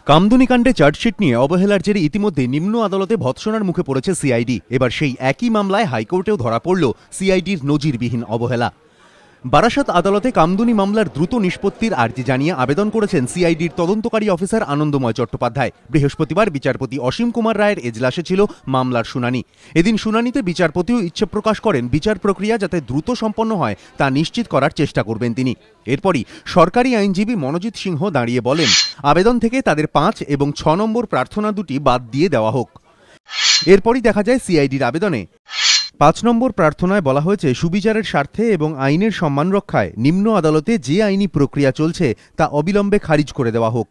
কামদুনি কাণ্ডে চার্জশিট নিয়ে অবহেলার জেরে ইতিমধ্যে নিম্ন আদালতে ভৎসনার মুখে পড়েছে সিআইডি। এবার সেই একই মামলায় হাইকোর্টেও ধরা পড়ল সিআইডির নজিরবিহীন অবহেলা। বারাসাত আদালতে কামদুনি মামলার দ্রুত নিষ্পত্তির আর্জি জানিয়ে আবেদন করেছেন সিআইডির তদন্তকারী অফিসার আনন্দময় চট্টোপাধ্যায়। বৃহস্পতিবার বিচারপতি অসীম কুমার রায়ের এজলাসে ছিল মামলার শুনানি। এদিন শুনানিতে বিচারপতিও ইচ্ছে প্রকাশ করেন বিচার প্রক্রিয়া যাতে দ্রুত সম্পন্ন হয় তা নিশ্চিত করার চেষ্টা করবেন তিনি। এরপরই সরকারি আইনজীবী মনোজিৎ সিংহ দাঁড়িয়ে বলেন, আবেদন থেকে তাদের 5 এবং 6 নম্বর প্রার্থনা দুটি বাদ দিয়ে দেওয়া হোক। এরপরই দেখা যায় সিআইডির আবেদনে 5 নম্বর প্রার্থনায় বলা হয়েছে, সুবিচারের স্বার্থে এবং আইনের সম্মান রক্ষায় নিম্ন আদালতে যে আইনি প্রক্রিয়া চলছে তা অবিলম্বে খারিজ করে দেওয়া হোক।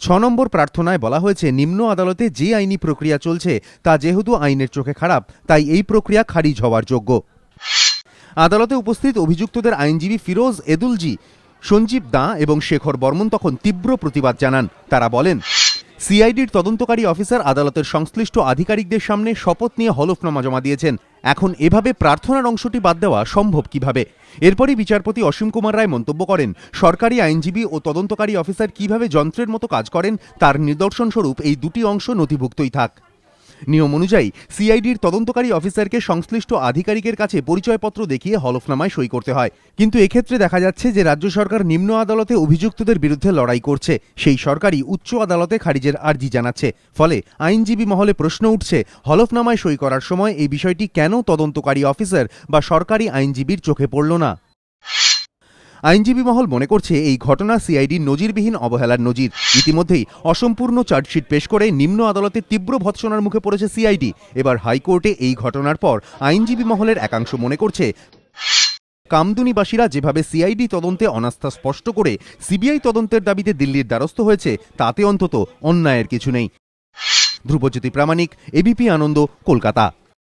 6 নম্বর প্রার্থনায় বলা হয়েছে, নিম্ন আদালতে যে আইনি প্রক্রিয়া চলছে তা যেহেতু আইনের চোখে খারাপ, তাই এই প্রক্রিয়া খারিজ হওয়ার যোগ্য। আদালতে উপস্থিত অভিযুক্তদের আইনজীবী ফিরোজ এদুলজি, সঞ্জীব দাঁ এবং শেখর বর্মন তখন তীব্র প্রতিবাদ জানান। তারা বলেন, সিআইডির তদন্তকারী অফিসার আদালতের সংশ্লিষ্ট আধিকারিকদের সামনে শপথ নিয়ে হলফনামা জমা দিয়েছেন। এখন এভাবে প্রার্থনার অংশটি বাদ দেওয়া সম্ভব কিভাবে? এরপরই বিচারপতি অসীম কুমার রায় মন্তব্য করেন, সরকারি আইনজীবী ও তদন্তকারী অফিসার কিভাবে যন্ত্রের মতো কাজ করেন তার নিদর্শন স্বরূপ এই দুটি অংশ নথিভুক্তই থাক। নিয়ম অনুযায়ী সিআইডির তদন্তকারী অফিসারকে সংশ্লিষ্ট আধিকারিকের কাছে পরিচয়পত্র দেখিয়ে হলফনামায় সই করতে হয়। কিন্তু এক্ষেত্রে দেখা যাচ্ছে যে রাজ্য সরকার নিম্ন আদালতে অভিযুক্তদের বিরুদ্ধে লড়াই করছে, সেই সরকারই উচ্চ আদালতে খারিজের আর্জি জানাচ্ছে। ফলে আইনজীবী মহলে প্রশ্ন উঠছে, হলফনামায় সই করার সময় এই বিষয়টি কেন তদন্তকারী অফিসার বা সরকারি আইনজীবীর চোখে পড়ল না? আইনজীবী মহল মনে করছে এই ঘটনা সিআইডির নজিরবিহীন অবহেলার নজির। ইতিমধ্যেই অসম্পূর্ণ চার্জশিট পেশ করে নিম্ন আদালতে তীব্র ভৎসনার মুখে পড়েছে সিআইডি। এবার হাইকোর্টে এই ঘটনার পর আইনজীবী মহলের একাংশ মনে করছে, কামদুনিবাসীরা যেভাবে সিআইডি তদন্তে অনাস্থা স্পষ্ট করে সিবিআই তদন্তের দাবিতে দিল্লির দ্বারস্থ হয়েছে তাতে অন্তত অন্যায়ের কিছু নেই। ধ্রুবজ্যোতি প্রামাণিক, এবিপি আনন্দ, কলকাতা।